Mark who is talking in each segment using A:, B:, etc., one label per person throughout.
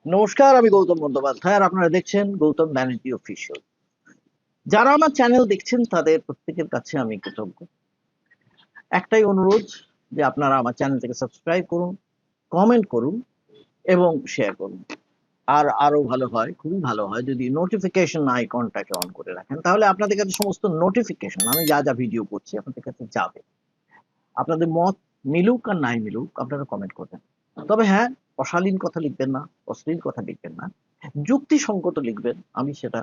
A: নমস্কার, আমি গৌতম বন্দ্যোপাধ্যায় আর আপনারা দেখছেন গৌতম ব্যানার্জি অফিসিয়াল। যারা আমার চ্যানেল দেখছেন তাদের প্রত্যেকের কাছে আমি কৃতজ্ঞ। একটাই অনুরোধ যে আপনারা আমার চ্যানেলটাকে সাবস্ক্রাইব করুন, কমেন্ট করুন এবং শেয়ার করুন। আর আরো ভালো হয়, খুবই ভালো হয় যদি নোটিফিকেশন আইকনটাকে অন করে রাখেন, তাহলে আপনাদের কাছে সমস্ত নোটিফিকেশন আমি যা যা ভিডিও করছি আপনাদের কাছে যাবে। আপনাদের মত মিলুক আর নাই মিলুক আপনারা কমেন্ট করবেন। তবে হ্যাঁ, অশালীন কথা লিখবেন না, অশ্লীল কথা লিখবেন না, যুক্তিসঙ্গত লিখবেন, আমি সেটা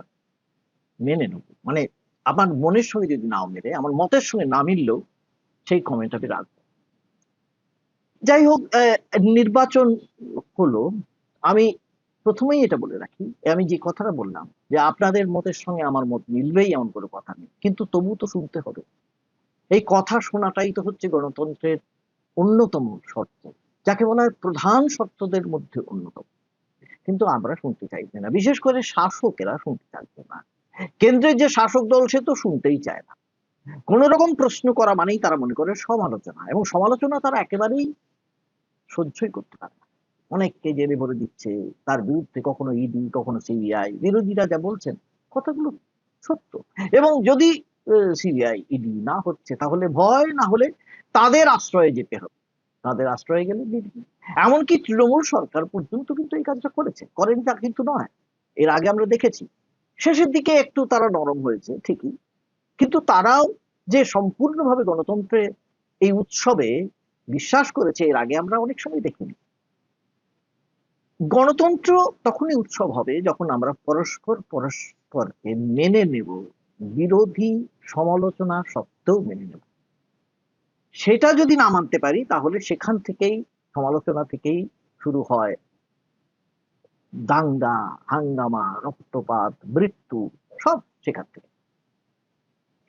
A: মেনে নেব। মানে আমার মনের সঙ্গে যদি নাও মেলে, আমার মতের সঙ্গে না মিললেও সেই কমেন্ট আমি রাখবো। যাই হোক, নির্বাচন হলো। আমি প্রথমেই এটা বলে রাখি, আমি যে কথাটা বললাম যে আপনাদের মতের সঙ্গে আমার মত মিলবেই এমন কোনো কথা নেই, কিন্তু তবু তো শুনতে হবে। এই কথা শোনাটাই তো হচ্ছে গণতন্ত্রের অন্যতম শর্ত, যাকে বলা হয় প্রধান শর্তদের মধ্যে অন্যতম। কিন্তু আমরা শুনতে চাইছি না, বিশেষ করে শাসকেরা শুনতে চাইছে না। কেন্দ্রের যে শাসক দল সে তো শুনতেই চায় না। কোন রকম প্রশ্ন করা মানেই তারা মনে করে সমালোচনা, এবং সমালোচনা তারা একেবারেই সহ্যই করতে পারে না। অনেককে জেলে ভরে দিচ্ছে, তার বিরুদ্ধে কখনো ইডি কখনো সিবিআই, বিরোধীরা যা বলছেন কথাগুলো সত্য। এবং যদি সিবিআই ইডি না হচ্ছে তাহলে ভয় না হলে তাদের আশ্রয়ে যেতে হবে, তাদের আশ্রয়ে গেলে দিল্লি। এমনকি তৃণমূল সরকার পর্যন্ত কিন্তু এই কাজটা করেছে, করেনি তা কিন্তু নয়। এর আগে আমরা দেখেছি শেষের দিকে একটু তারা নরম হয়েছে ঠিকই, কিন্তু তারাও যে সম্পূর্ণভাবে গণতন্ত্রের এই উৎসবে বিশ্বাস করেছে এর আগে আমরা অনেক সময় দেখিনি। গণতন্ত্র তখনই উৎসব হবে যখন আমরা পরস্পর পরস্পরকে মেনে নেব, বিরোধী সমালোচনা সত্ত্বেও মেনে নেব। সেটা যদি না মানতে পারি তাহলে সেখান থেকেই, সমালোচনা থেকেই শুরু হয় দাঙ্গা, হাঙ্গামা, রক্তপাত, মৃত্যু, সব সেখান থেকে।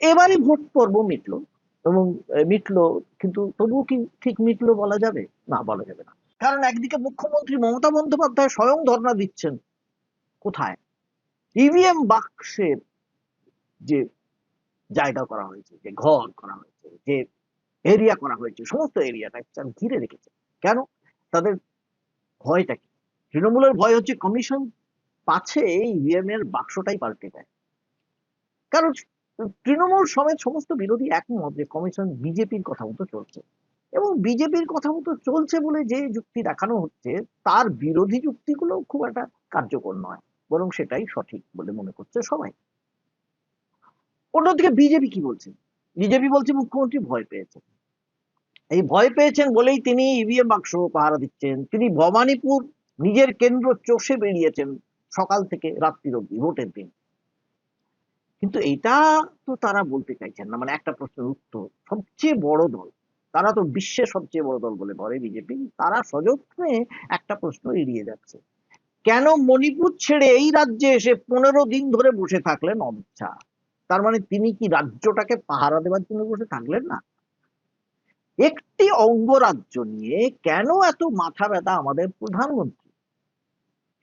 A: এবারে ভোট পর্ব মিটলো, এবং মিটলো, কিন্তু তবুও কি ঠিক মিটলো বলা যাবে? না, বলা যাবে না। কারণ একদিকে মুখ্যমন্ত্রী মমতা বন্দ্যোপাধ্যায় স্বয়ং ধর্ণা দিচ্ছেন। কোথায়? ইভিএম বাক্সের যে জায়গা করা হয়েছে, যে ঘর করা হয়েছে, যে এরিয়া করা হয়েছে, সমস্ত এরিয়াটা ঘিরে রেখেছে। কেন? তাদের ভয়টা কি? তৃণমূলের ভয় হচ্ছে কমিশন পাছে ইভিএম এর বাক্সটাই পাল্টে দেয়। কারণ তৃণমূল সমেত সমস্ত বিরোধী একমত যে কমিশন বিজেপির কথা মতো চলছে, এবং বিজেপির কথা মতো চলছে বলে যে যুক্তি দেখানো হচ্ছে তার বিরোধী যুক্তিগুলো খুব একটা কার্যকর নয়, বরং সেটাই সঠিক বলে মনে করছে সবাই। অন্যদিকে বিজেপি কি বলছে? বিজেপি বলছে মুখ্যমন্ত্রী ভয় পেয়েছেন, এই ভয় পেয়েছেন বলেই তিনি ইভিএম বাক্স পাহারা দিচ্ছেন। তিনি ভবানীপুর নিজের কেন্দ্র চষে বেরিয়েছেন সকাল থেকে রাত্রি অব্দি ভোটের দিন। কিন্তু এটা তো তারা বলতে চাইছেন না। মানে একটা প্রশ্নের উত্তর, সবচেয়ে বড় দল, তারা তো বিশ্বের সবচেয়ে বড় দল বলে ধরে বিজেপি, তারা সযত্নে একটা প্রশ্ন এড়িয়ে যাচ্ছে। কেন মণিপুর ছেড়ে এই রাজ্যে এসে 15 দিন ধরে বসে থাকলেন অমিত শাহ? তার মানে তিনি কি রাজ্যটাকে পাহারা দেওয়ার জন্য বসে থাকলেন না? একটি অঙ্গরাজ্য নিয়ে কেন এত মাথা ব্যথা আমাদের প্রধানমন্ত্রী?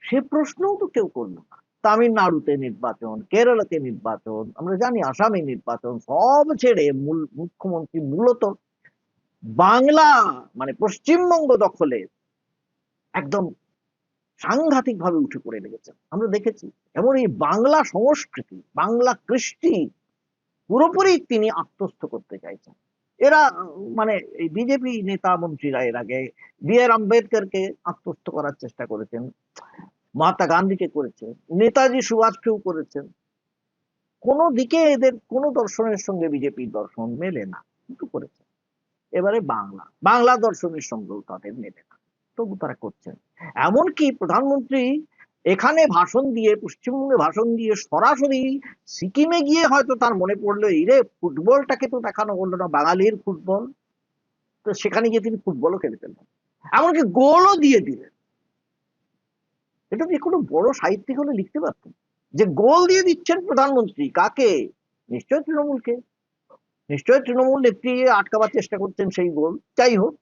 A: সে প্রশ্নও তো কেউ করলো না। তামিলনাড়ুতে নির্বাচন, কেরালাতে নির্বাচন, আমরা জানি আসামে নির্বাচন, সব ছেড়ে মূল মুখ্যমন্ত্রী মূলত বাংলা, মানে পশ্চিমবঙ্গ দখলে একদম সাংঘাতিক ভাবে উঠে পড়ে লেগেছেন। আমরা দেখেছি। এমন এই বাংলা সংস্কৃতি, বাংলা কৃষ্টি পুরোপুরি তিনি আত্মস্থ করতে চাইছেন। এরা মানে এই বিজেপি নেতা মন্ত্রীরা এর আগে বি আর আম্বেদকরকে আত্মস্থ করার চেষ্টা করেছেন, মহাত্মা গান্ধীকে করেছেন, নেতাজি সুভাষকেও করেছেন। কোনো দিকে এদের কোনো দর্শনের সঙ্গে বিজেপির দর্শন মেলে না, কিন্তু করেছে। এবারে বাংলা বাংলা দর্শনের সঙ্গেও তাদের মেলে না, তবু তারা করছেন। এমনকি প্রধানমন্ত্রী এখানে ভাষণ দিয়ে, পশ্চিমবঙ্গে ভাষণ দিয়ে সরাসরি সিকিমে গিয়ে হয়তো তার মনে পড়লো এই রে, ফুটবলটাকে তো দেখানো হলো না, বাঙালির ফুটবল। তো সেখানে গিয়ে তিনি ফুটবলও খেলে ফেললেন, এমনকি গোলও দিয়ে দিলেন। এটা যে কোনো বড় সাহিত্যিক হলে লিখতে পারতেন যে গোল দিয়ে দিচ্ছেন প্রধানমন্ত্রী। কাকে? নিশ্চয় তৃণমূলকে। নিশ্চয় তৃণমূল নেত্রী আটকাবার চেষ্টা করছেন সেই গোল। যাই হোক,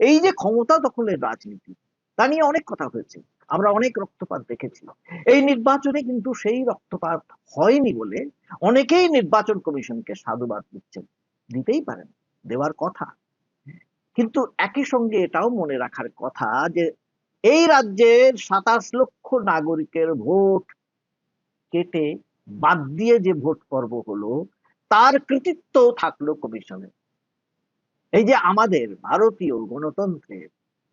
A: এই যে ক্ষমতা দখলের রাজনীতি, তা নিয়ে অনেক কথা হয়েছে, আমরা অনেক রক্তপাত দেখেছি। এই নির্বাচনে কিন্তু সেই রক্তপাত হয়নি বলে অনেকেই নির্বাচন কমিশনকে সাধুবাদ দিচ্ছেন। দিতেই পারেন, দেওয়ার কথা। কিন্তু একই সঙ্গে এটাও মনে রাখার কথা যে এই রাজ্যের 27 লক্ষ নাগরিকের ভোট কেটে বাদ দিয়ে যে ভোট পর্ব হলো, তার কৃতিত্ব থাকলো কমিশনে। এই যে আমাদের ভারতীয় গণতন্ত্রের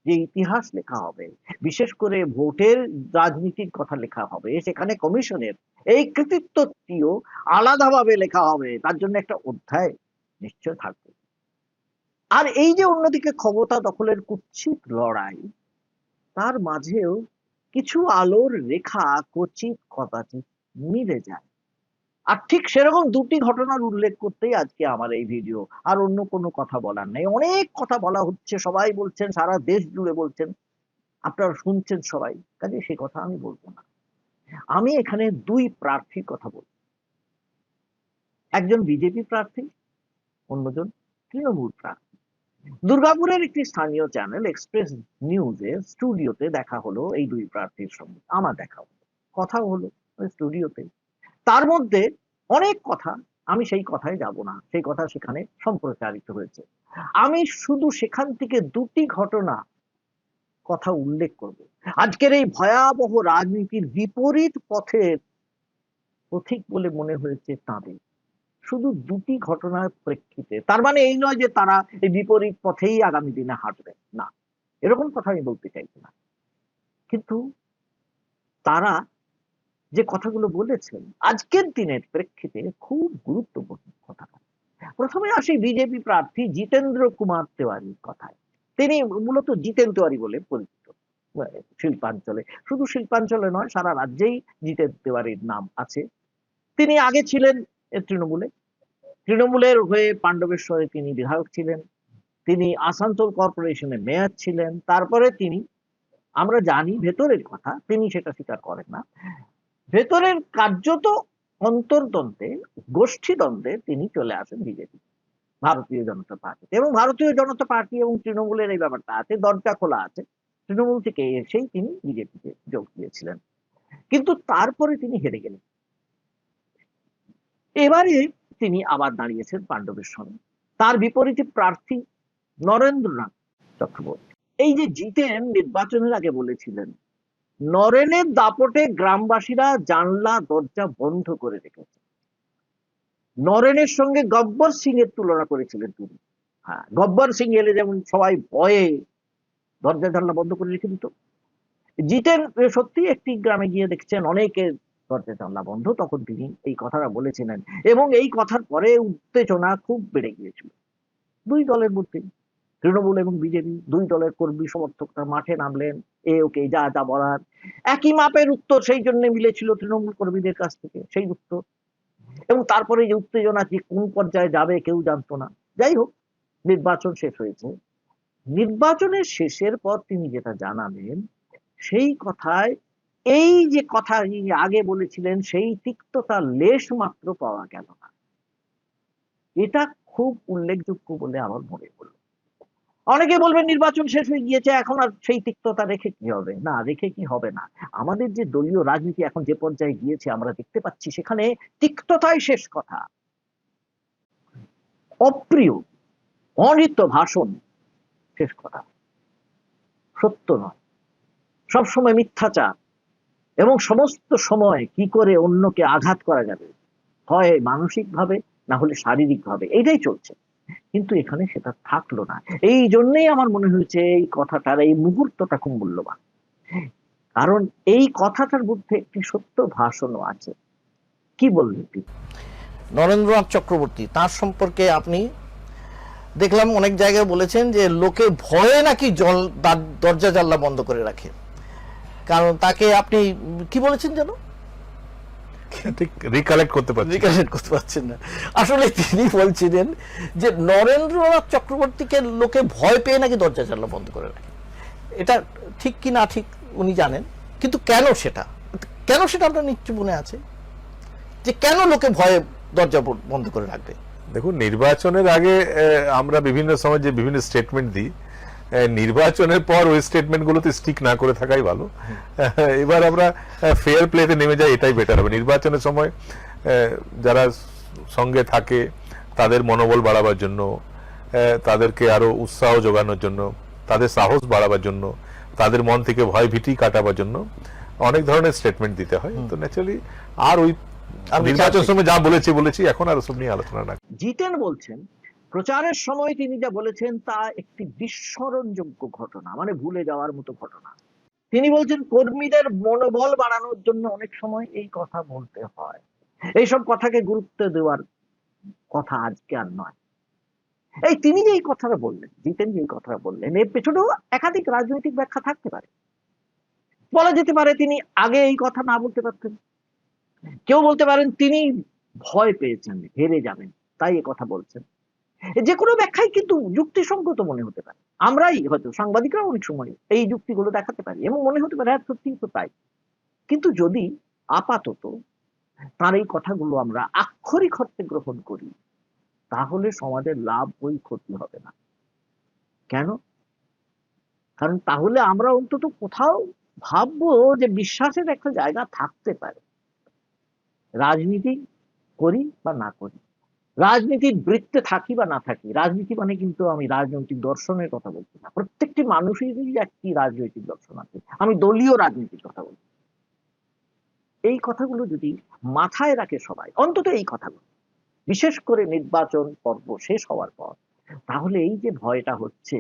A: যে ইতিহাস লেখা হবে, বিশেষ করে ভোটের রাজনীতির কথা লেখা হবে, সেখানে কমিশনের এই কৃতিত্বটিও আলাদাভাবে লেখা হবে, তার জন্য একটা অধ্যায় নিশ্চয় থাকবে। আর এই যে অন্যদিকে ক্ষমতা দখলের কুৎসিত লড়াই, তার মাঝেও কিছু আলোর রেখা কচিত কদাচিৎ মিলে যায়। আর ঠিক সেরকম দুটি ঘটনার উল্লেখ করতেই আজকে আমার এই ভিডিও, আর অন্য কোনো কথা বলার নেই। অনেক কথা বলা হচ্ছে, সবাই বলছেন, সারা দেশ জুড়ে বলছেন, আপনারা শুনছেন সবাই, কাজে সে কথা আমি বলবো না। আমি এখানে দুই প্রার্থীর কথা বলবো, একজন বিজেপি প্রার্থী, অন্যজন তৃণমূল প্রার্থী। দুর্গাপুরের একটি স্থানীয় চ্যানেল এক্সপ্রেস নিউজে স্টুডিওতে দেখা হলো এই দুই প্রার্থীর সঙ্গে, আমার দেখা হলো, কথা হলো স্টুডিওতে। তার মধ্যে অনেক কথা, আমি সেই কথায় যাব না, সেই কথা সেখানে সম্প্রচারিত হয়েছে। আমি শুধু সেখান থেকে দুটি ঘটনা কথা উল্লেখ করব। আজকের এই ভয়াবহ রাজনীতির বিপরীত পথের পথিক বলে মনে হয়েছে তাদের, শুধু দুটি ঘটনার প্রেক্ষিতে। তার মানে এই নয় যে তারা এই বিপরীত পথেই আগামী দিনে হাঁটবে, না, এরকম কথা আমি বলতে চাইছি না। কিন্তু তারা যে কথাগুলো বলেছেন আজকের দিনের প্রেক্ষিতে খুব গুরুত্বপূর্ণ কথা। প্রথমে আসি বিজেপি প্রার্থী জিতেন্দ্র কুমার তেওয়ারির কথায়। তিনি মূলত জিতেন তেওয়ারি বলে পরিচিত শিল্পাঞ্চলে, শুধু শিল্পাঞ্চলে নয়, সারা রাজ্যেই জিতেন তেওয়ারির নাম আছে। তিনি আগে ছিলেন তৃণমূলের হয়ে পাণ্ডবেশ্বরে তিনি বিধায়ক ছিলেন, তিনি আসানসোল কর্পোরেশনের মেয়র ছিলেন। তারপরে তিনি, আমরা জানি ভেতরের কথা, তিনি সেটা স্বীকার করেন না, ভেতরের কার্যত অন্তর্দ্বন্দ্বে, গোষ্ঠীদ্বন্দ্বে তিনি চলে আসেন বিজেপি, ভারতীয় জনতা পার্টি। এবং ভারতীয় জনতা পার্টি এবং তৃণমূলের এই ব্যাপারটা আছে, দরজা খোলা আছে, তৃণমূল থেকে এসেই তিনি বিজেপিতে যোগ দিয়েছিলেন। কিন্তু তারপরে তিনি হেরে গেলেন। এবারে তিনি আবার দাঁড়িয়েছেন পাণ্ডবেশ্বরে, তার বিপরীতে প্রার্থী নরেন্দ্রনাথ চক্রবর্তী। এই যে জিতেন নির্বাচনের আগে বলেছিলেন, নরেনের দাপটে গ্রামবাসীরা জানলা দরজা বন্ধ করে রেখেছে। নরেনের সঙ্গে গব্বর সিং এর তুলনা করেছিলেন তিনি। হ্যাঁ, গব্বর সিং এলে যেমন সবাই ভয়ে দরজা জানলা বন্ধ করে রেখে দিত, জিতেন সত্যি একটি গ্রামে গিয়ে দেখছেন অনেকের দরজা জানলা বন্ধ, তখন তিনি এই কথাটা বলেছিলেন। এবং এই কথার পরে উত্তেজনা খুব বেড়ে গিয়েছিল দুই দলের মধ্যে। তৃণমূল এবং বিজেপি দুই দলের কর্মী সমর্থকরা মাঠে নামলেন, এ ওকে যা যা বলার, একই মাপের উত্তর সেই জন্য মিলেছিল তৃণমূল কর্মীদের কাছ থেকে, সেই উত্তর। এবং তারপরে যে উত্তেজনা যে কোন পর্যায়ে যাবে কেউ জানতো না। যাই হোক, নির্বাচন শেষ হয়েছে। নির্বাচনের শেষের পর তিনি যেটা জানালেন, সেই কথায় এই যে কথা আগে বলেছিলেন সেই তিক্ততা লেশ মাত্র পাওয়া গেল না। এটা খুব উল্লেখযোগ্য বলে আমার মনে হলো। অনেকে বলবেন নির্বাচন শেষ হয়ে গিয়েছে, এখন আর সেই তিক্ততা রেখে কি হবে? না, রেখে কি হবে না। আমাদের যে দলীয় রাজনীতি এখন যে পর্যায়ে গিয়েছে আমরা দেখতে পাচ্ছি, সেখানে তিক্ততাই শেষ কথা। অপ্রিয় অনিত্য ভাষণ শেষ কথা, সত্য নয়, সবসময় মিথ্যাচার, এবং সমস্ত সময় কি করে অন্যকে আঘাত করা যাবে, হয় মানসিকভাবে না হলে শারীরিকভাবে, এইটাই চলছে। কিন্তু এখানে সেটা থাকলো না। এই জন্যই আমার মনে হয়েছে এই কথাটার, এই মুহূর্তটা খুব মূল্যবান, কারণ এই কথাটার মধ্যে একটি সত্য ভাষণও আছে। কি বললেন
B: নরেন্দ্রনাথ চক্রবর্তী, তার সম্পর্কে আপনি দেখলাম অনেক জায়গায় বলেছেন যে লোকে ভয়ে নাকি দরজা জানলা বন্ধ করে রাখে, কারণ তাকে আপনি কি বলেছেন যেন
C: ঠিক রিকালেক্ট করতে
B: পারছেন না। আসলে তিনি বলছিলেন যে নরেন্দ্রনাথ চক্রবর্তীকে লোকে ভয় পেয়ে নাকি দরজা জানলা বন্ধ করে রাখে। এটা ঠিক কি না ঠিক উনি জানেন, কিন্তু কেন সেটা আপনার নিশ্চয় মনে আছে যে কেন লোকে ভয়ে দরজা বন্ধ করে রাখবে।
C: দেখুন, নির্বাচনের আগে আমরা বিভিন্ন সময় যে বিভিন্ন স্টেটমেন্ট দিই, নির্বাচনের পর ওই স্টেটমেন্ট গুলোতে স্টিক না করে থাকাই ভালো। এবার আমরা ফেয়ার প্লেতে নেমে যাই, এটাই বেটার হবে। নির্বাচনের সময় যারা সঙ্গে থাকে তাদের মনোবল বাড়াবার জন্য, তাদেরকে আরো উৎসাহ যোগানোর জন্য, তাদের সাহস বাড়াবার জন্য, তাদের মন থেকে ভয় ভীতি কাটাবার জন্য অনেক ধরনের স্টেটমেন্ট দিতে হয়। তো ন্যাচারালি আর ওই নির্বাচন সময় যা বলেছি এখন আর ওসব নিয়ে আলোচনা না।
A: জিতেন বলছেন প্রচারের সময় তিনি যা বলেছেন তা একটি বিস্মরণযোগ্য ঘটনা, মানে ভুলে যাওয়ার মতো ঘটনা। তিনি বলছেন কর্মীদের মনোবল বাড়ানোর জন্য অনেক সময় এই কথা বলতে হয়, এইসব কথাকে গুরুত্ব দেওয়ার কথা আজকে আর নয়। এই তিনি যে এই কথাটা বললেন, জিতেন যে এই কথাটা বললেন, এর পেছনেও একাধিক রাজনৈতিক ব্যাখ্যা থাকতে পারে। বলা যেতে পারে তিনি আগে এই কথা না বলতে পারতেন, কেউ বলতে পারেন তিনি ভয় পেয়েছেন হেরে যাবেন তাই এ কথা বলছেন। যে কোনো ব্যাখ্যাই কিন্তু যুক্তিসঙ্গত মনে হতে পারে। আমরাই হয়তো সাংবাদিকরা অনেক সময় এই যুক্তিগুলো দেখাতে পারি এবং মনে হতে পারে হ্যাঁ সত্যি তো তাই। কিন্তু যদি আপাতত তার এই কথাগুলো আমরা আক্ষরিক অর্থে গ্রহণ করি তাহলে সমাজের লাভ ওই ক্ষতি হবে না। কেন? কারণ তাহলে আমরা অন্তত কোথাও ভাববো যে বিশ্বাসের একটা জায়গা থাকতে পারে। রাজনীতি করি বা না করি, রাজনীতির বৃত্তে থাকি বা না থাকি, রাজনীতি মানে কিন্তু আমি রাজনৈতিক দর্শনের কথা বলছি না। প্রত্যেকটি মানুষেরই একটি রাজনৈতিক দর্শন আছে, আমি দলীয় রাজনীতির কথা বলছি। এই কথাগুলো যদি মাথায় রাখে সবাই, অন্তত এই কথাগুলো, বিশেষ করে নির্বাচন পর্ব শেষ হওয়ার পর, তাহলে এই যে ভয়টা হচ্ছে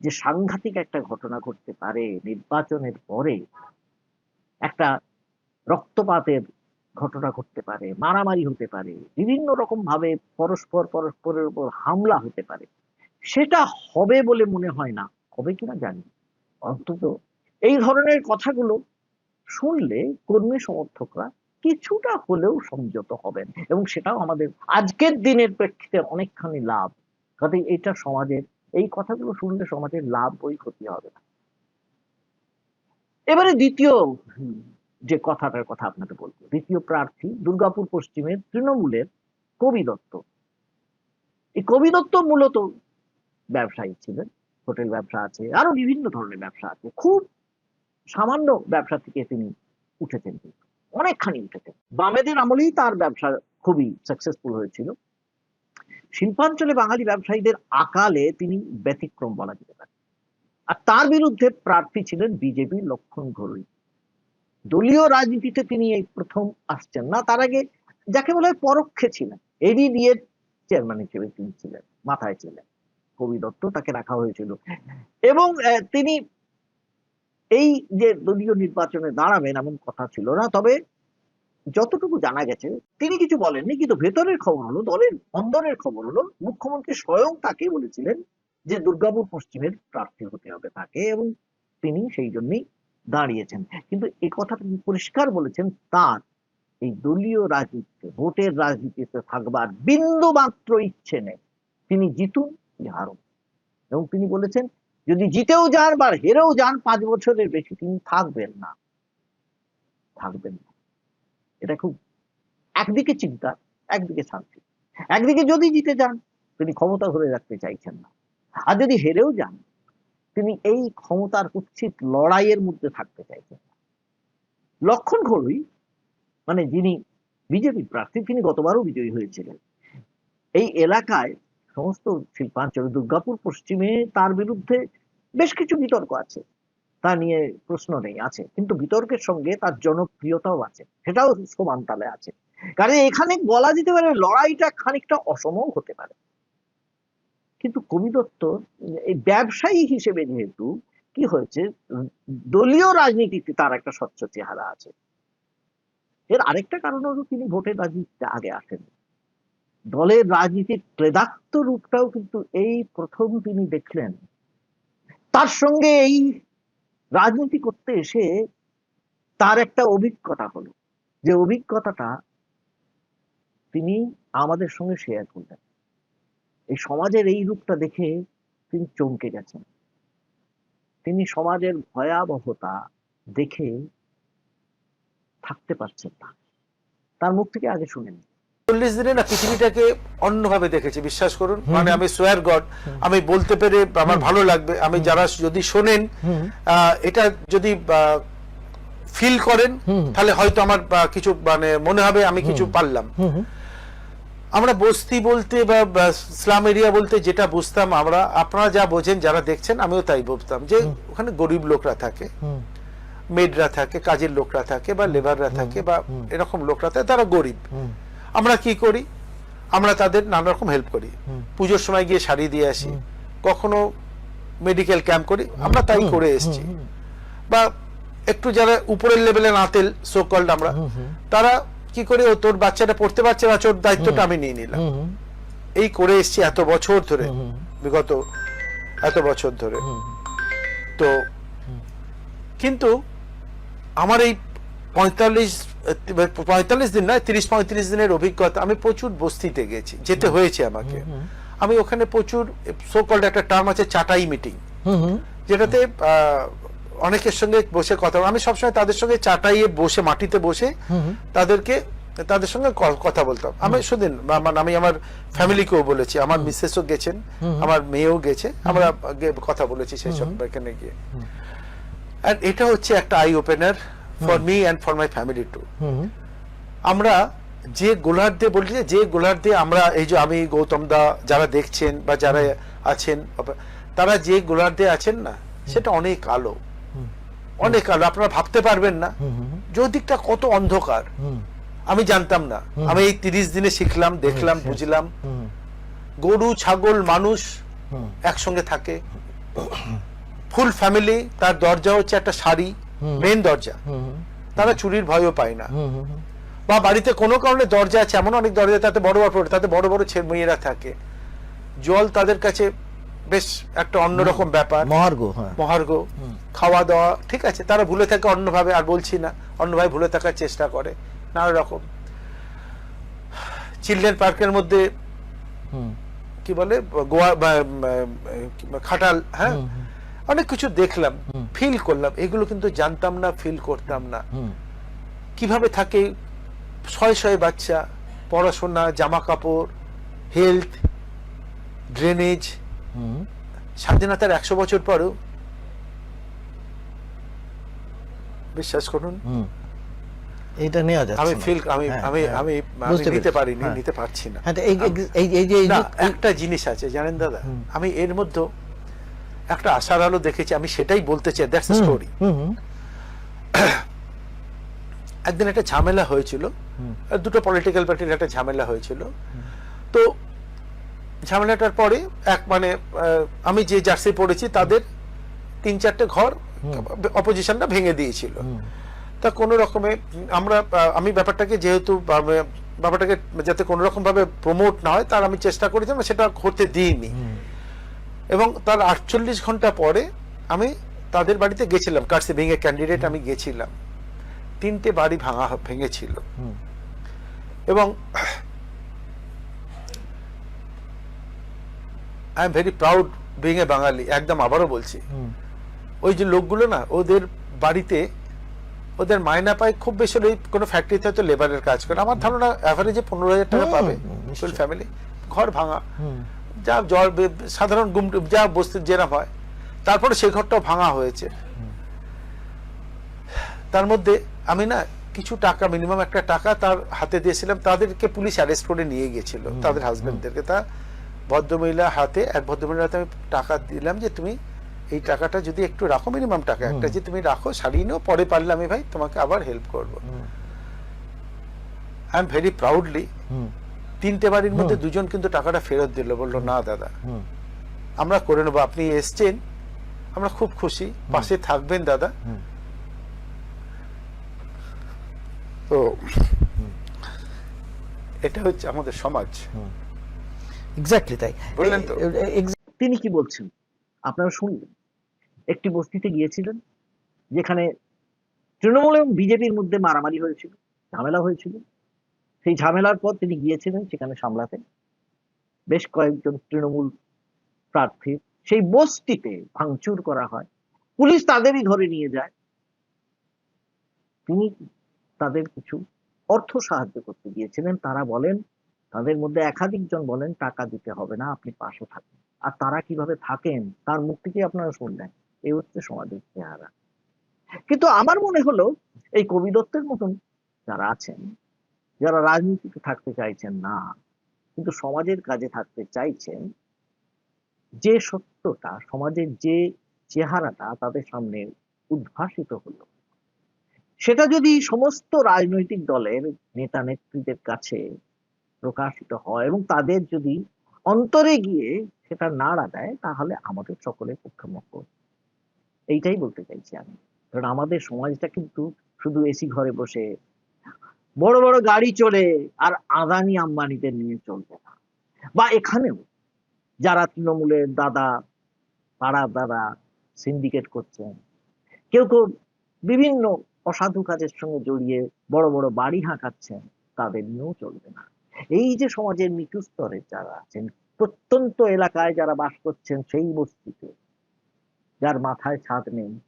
A: যে সাংঘাতিক একটা ঘটনা ঘটতে পারে নির্বাচনের পরে, একটা রক্তপাতের ঘটনা ঘটতে পারে, মারামারি হতে পারে, বিভিন্ন রকম ভাবে পরস্পরের উপর হামলা হতে পারে, সেটা হবে বলে মনে হয় না। হবে কিনা জানি, অন্তত এই ধরনের কথাগুলো শুনলে কর্মী সমর্থকরা কিছুটা হলেও সংযত হবেন এবং সেটাও আমাদের আজকের দিনের প্রেক্ষিতে অনেকখানি লাভ। কাজে এটা সমাজের, এই কথাগুলো শুনলে সমাজের লাভ ওই ক্ষতি হবে না। এবারে দ্বিতীয় যে কথাটার কথা আপনাকে বলবো, দ্বিতীয় প্রার্থী দুর্গাপুর পশ্চিমের তৃণমূলের কবি দত্ত। এই কবি দত্ত মূলত ব্যবসায়ী ছিলেন, হোটেল ব্যবসা আছে, আরো বিভিন্ন ধরনের ব্যবসা আছে। খুব সামান্য ব্যবসা থেকে তিনি উঠেছেন, কিন্তু অনেকখানি উঠেছেন। বামেদের আমলেই তার ব্যবসা খুবই সাকসেসফুল হয়েছিল। শিল্পাঞ্চলে বাঙালি ব্যবসায়ীদের আকালে তিনি ব্যতিক্রম বলা যেতে পারে। আর তার বিরুদ্ধে প্রার্থী ছিলেন বিজেপির লক্ষণ ঘরুই। দলীয় রাজনীতিতে তিনি এই প্রথম আসছেন না, তার আগে যাকে বলা হয় পরোক্ষে ছিলেন, এডিবি এর চেয়ারম্যান হিসেবে তিনি ছিলেন, মাথায় ছিলেন কবি দত্ত, তাকে রাখা হয়েছিল। এবং তিনি এই যে দলীয় নির্বাচনে দাঁড়াবেন এমন কথা ছিল না, তবে যতটুকু জানা গেছে তিনি কিছু বলেননি। কিন্তু ভেতরের খবর হলো, দলের অন্দরের খবর হলো, মুখ্যমন্ত্রী স্বয়ং তাকে বলেছিলেন যে দুর্গাপুর পশ্চিমের প্রার্থী হতে হবে তাকে, এবং তিনি সেই জন্যই দাঁড়িয়েছেন। কিন্তু এই কথাটা তিনি পরিষ্কার বলেছেন তার এই দলীয় রাজনীতিতে, ভোটের রাজনীতিতে থাকবার বিন্দু মাত্র ইচ্ছে নেই। তিনি জিতুন কি হারুন, এবং তিনি বলেছেন যদি জিতেও যান বা হেরেও যান 5 বছরের বেশি তিনি থাকবেন না। এটা খুব একদিকে চিন্তা, একদিকে শান্তি। একদিকে যদি জিতে যান তিনি ক্ষমতা ধরে রাখতে চাইছেন না, আর যদি হেরেও যান তিনি এই ক্ষমতার কুৎসিত লড়াইয়ের মধ্যে থাকতে চাইছেন না। লক্ষণ ঘরুই, মানে যিনি বিজেপি প্রার্থী, তিনি গতবারও বিজয়ী হয়েছিলেন। এই এলাকায় সমস্ত শিল্পাঞ্চলে দুর্গাপুর পশ্চিমে তার বিরুদ্ধে বেশ কিছু বিতর্ক আছে, তা নিয়ে প্রশ্ন নেই, আছে। কিন্তু বিতর্কের সঙ্গে তার জনপ্রিয়তাও আছে, সেটাও সমান তালে আছে। কারণ এখানে বলা যেতে পারে লড়াইটা খানিকটা অসমও হতে পারে। কিন্তু কবি দত্ত এই ব্যবসায়ী হিসেবে যেহেতু কি হয়েছে, দলীয় রাজনীতিতে তার একটা স্বচ্ছ চেহারা আছে। এর আরেকটা কারণ হলো তিনি ভোটের রাজনীতিতে আগে আসেন, দলের রাজনীতির প্রেদাক্ত রূপটাও কিন্তু এই প্রথম তিনি দেখলেন। তার সঙ্গে এই রাজনীতি করতে এসে তার একটা অভিজ্ঞতা হলো, যে অভিজ্ঞতাটা তিনি আমাদের সঙ্গে শেয়ার করলেন। এই সমাজের এই রূপটা দেখে তিনি চমকে গেছেন। তিনি সমাজের ভয়াবহতা দেখে থাকতে পারছেন না, তার মুখ থেকে আগে শুনেন।
B: 40 দিনে না পৃথিবীটাকে অন্যভাবে দেখেছি, বিশ্বাস করুন। মানে আমি সোয়ার গড, আমি বলতে পেরে আমার ভালো লাগবে। আমি যারা যদি শোনেন, এটা যদি ফিল করেন, তাহলে হয়তো আমার কিছু মানে মনে হবে আমি কিছু পারলাম।
D: আমরা বস্তি বলতে বা স্লাম এরিয়া বলতে যেটা বুঝতাম আমরা, আপনারা যা বোঝেন যারা দেখছেন আমিও তাই বুঝতাম, যে ওখানে গরিব লোকরা থাকে, মেডরা থাকে, কাজের লোকরা থাকে, বা লেবাররা থাকে, বা এরকম লোকরা থাকে, তারা গরিব। আমরা কি করি, আমরা তাদের নানা রকম হেল্প করি, পুজোর সময় গিয়ে শাড়ি দিয়ে আসি, কখনো মেডিকেল ক্যাম্প করি, আমরা তাই করে এসেছি। বা একটু যারা উপরের লেভেলে নাতেল সো কল্ড আমরা, তারা কি করে, ও তোর বাচ্চাটা পড়তে পারছে না, ওর দায়িত্বটা আমি নিয়ে নিলাম, এই করে এসেছি এত বছর ধরে, বিগত এত বছর ধরে। তো কিন্তু আমার এই 45 দিন নয়, 30-35 দিনের অভিজ্ঞতা, আমি প্রচুর বস্তিতে গেছি, যেতে হয়েছে আমাকে। আমি ওখানে প্রচুর সো কল্ড একটা টার্ম আছে চাটাই মিটিং, যেটাতে অনেকের সঙ্গে বসে কথা, আমি সবসময় তাদের সঙ্গে চাটাইয়ে বসে, মাটিতে বসে তাদের সঙ্গে কথা বলতাম। আমি শুধু আমি আমার ফ্যামিলিকেও বলেছি, আমার মিসেসও গেছেন, আমার মেয়েও গেছে, আমরা কথা বলেছি সেই সব এখানে গিয়ে। আর এটা হচ্ছে একটা eye opener for me and for my family too. আমরা যে গোলার দিয়ে বলছি, যে গোলার দিয়ে আমরা, এই যে আমি, গৌতম দা, যারা দেখছেন বা যারা আছেন, তারা যে গোলার দিয়ে আছেন না, সেটা অনেক আলো, অনেক আলো, আপনারা ভাবতে পারবেন না যে দিকটা কত অন্ধকার। আমি জানতাম না, আমি এই 30 দিনে শিখলাম, দেখলাম, বুঝলাম। গরু, ছাগল, মানুষ একসঙ্গে থাকে, ফুল ফ্যামিলি, তার দরজা হচ্ছে একটা শাড়ি, মেন দরজা, তারা চুরির ভয়ও পায় না। বা বাড়িতে কোনো কারণে দরজা আছে, এমন অনেক দরজা, তাতে বড় বড়, তাতে বড় বড় ছেলে মেয়েরা থাকে, জল তাদের কাছে বেশ একটা অন্যরকম ব্যাপার, মহার্ঘ। খাওয়া দাওয়া ঠিক আছে, তারা ভুলে থাকে অন্যভাবে, আর বলছি না, অন্যভাবে ভুলে থাকার চেষ্টা করে নানা রকম। চিলড্রেন পার্কের মধ্যে কি বলে, গোয়া, খাটাল, হ্যাঁ, অনেক কিছু দেখলাম, ফিল করলাম, এগুলো কিন্তু জানতাম না, ফিল করতাম না। কিভাবে থাকে শয়ে বাচ্চা, পড়াশোনা, জামা কাপড়, হেলথ, ড্রেনেজ। স্বাধীনতার 100 বছর পরেও বিশ্বাস করুন
B: এটা নেওয়া যাচ্ছে
D: আমি
B: না।
D: ফিল আমি
B: হ্যাঁ,
D: আমি
B: হ্যাঁ,
D: আমি
B: বুঝতে
D: নিতে
B: পেরেছি,
D: পারিনি,
B: হ্যাঁ।
D: নিতে পারছি না।
B: হ্যাঁ,
D: না, একটা জিনিস আছে জানেন দাদা, আমি এর মধ্যে একটা আশার আলো দেখেছি, আমি সেটাই বলতে চাই, দ্যাটস দ্য স্টোরি। একদিন একটা ঝামেলা হয়েছিল, দুটো পলিটিক্যাল পার্টির একটা ঝামেলা হয়েছিল। তো ঝামেলাটার পরে আমি যে জার্সি পড়েছি, তাদের 3-4টে ঘর অপোজিশনটা ভেঙে দিয়েছিল। তা কোনো রকমে আমি ব্যাপারটাকে, যেহেতু ব্যাপারটাকে যাতে কোনো রকম ভাবে প্রমোট না হয়, তার আমি চেষ্টা করেছিলাম, সেটা করতে দিইনি। এবং তার 48 ঘন্টা পরে আমি তাদের বাড়িতে গেছিলাম, কার্সি ভেঙে ক্যান্ডিডেট আমি গেছিলাম, 3টে বাড়ি ভেঙেছিল। এবং I am very proud being a Bengali, একদম আবারও বলছি। ওই যে লোকগুলো না, ওদের বাড়িতে ওদের মাইনা পায় খুব বেশি হলে কোনো ফ্যাক্টরিতে হয়তো লেবারের কাজ করে, আমার ধারণা অ্যাভারেজে 15,000 টাকা পাবে ফুল ফ্যামিলি। ঘর ভাঙা, যা জল, সাধারণ যা বস্তির যেরকম হয়, তারপরে সেই ঘরটাও ভাঙা হয়েছে। তার মধ্যে আমি না কিছু টাকা, মিনিমাম একটা টাকা তার হাতে দিয়েছিলাম, তাদেরকে পুলিশ অ্যারেস্ট করে নিয়ে গেছিল, তাদের হাজবেন্ডদেরকে। তা ভদ্রমহিলা হাতে, এক ভদ্রমহিলার হাতে আমি টাকা দিলাম, যে তুমি এই টাকাটা যদি একটু রাখো, মিনিমাম টাকা একটা, যে তুমি রাখো, সারিয়ে নিও, পরে পারলে আমি ভাই তোমাকে আবার হেল্প করবো। আই এম ভেরি প্রাউডলি, 3টে বাড়ির মধ্যে 2জন কিন্তু টাকাটা ফেরত দিল, বললো না দাদা আমরা করে নেবো, আপনি এসছেন, আমরা খুব খুশি, পাশে থাকবেন দাদা। তো এটা হচ্ছে আমাদের সমাজ।
B: এক্স্যাক্টলি তাই,
D: বললেন তো।
A: তিনি কি বলছেন আপনারা শুনলেন। একটি বস্তিতে গিয়েছিলেন, যেখানে তৃণমূল এবং বিজেপির মধ্যে মারামারি হয়েছিল, ঝামেলা হয়েছিল। সেই ঝামেলার পর তিনি গিয়েছিলেন সেখানে সামলাতে। বেশ কয়েকজন তৃণমূল প্রার্থী সেই বস্তিতে ভাঙচুর করা হয়, পুলিশ তাদেরই ধরে নিয়ে যায়। তিনি তাদের কিছু অর্থ সাহায্য করতে গিয়েছিলেন। তারা বলেন, তাদের মধ্যে একাধিক জন বলেন টাকা দিতে হবে না, আপনি পাশে থাকেন। আর তারা কিভাবে থাকেন তার মুখ থেকে আপনারা শুনলেন। এই হচ্ছে সমাজের চেহারা। কিন্তু আমার মনে হলো এই কবি দত্তের মতন যারা আছেন, যারা রাজনীতিতে থাকতে চাইছেন না, কিন্তু সমাজের কাজে থাকতে চাইছেন, যে সত্যটা, সমাজের যে চেহারাটা তাদের সামনে উদ্ভাসিত হলো, সেটা যদি সমস্ত রাজনৈতিক দলের নেতা নেত্রীদের কাছে প্রকাশিত হয় এবং তাদের যদি অন্তরে গিয়ে সেটা নাড়া দেয়, তাহলে আমাদের সকলের পক্ষে মঙ্গল। এইটাই বলতে চাইছি আমি। কারণ আমাদের সমাজটা কিন্তু শুধু এসি ঘরে বসে বড় বড় গাড়ি চলে আর আদানি আম্বানিদের নিয়ে চলবে না। বা এখানেও যারা তৃণমূলের দাদা, পাড়ার দাদা সিন্ডিকেট করছেন, কেউ কেউ বিভিন্ন অসাধু কাজের সঙ্গে জড়িয়ে বড় বড় বাড়ি হাঁকাচ্ছেন, তাদের নিয়েও চলবে না। এই যে সমাজের নিচু স্তরে যারা আছেন, প্রত্যন্ত এলাকায় যারা বাস করছেন, সেই বস্তিতে যার মাথায় ছাদ নেই,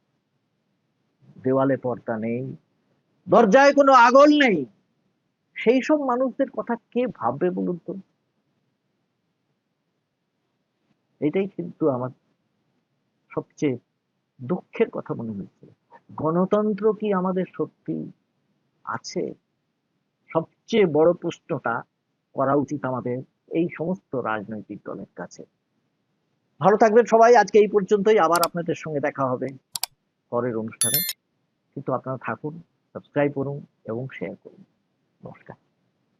A: দেওয়ালে পর্দা নেই, দরজায় কোনো আগল নেই, সেই সব মানুষদের কথা কে ভাববে বলুন তো? এটাই কিন্তু আমার সবচেয়ে দুঃখের কথা মনে হয়েছে। গণতন্ত্র কি আমাদের সত্যি আছে? সবচেয়ে বড় প্রশ্নটা করা উচিত আমাদের এই সমস্ত রাজনৈতিক দলের কাছে। ভালো থাকবেন সবাই। আজকে এই পর্যন্তই। আবার আপনাদের সঙ্গে দেখা হবে পরের অনুষ্ঠানে। কিন্তু আপনারা থাকুন, সাবস্ক্রাইব করুন এবং শেয়ার করুন। নমস্কার।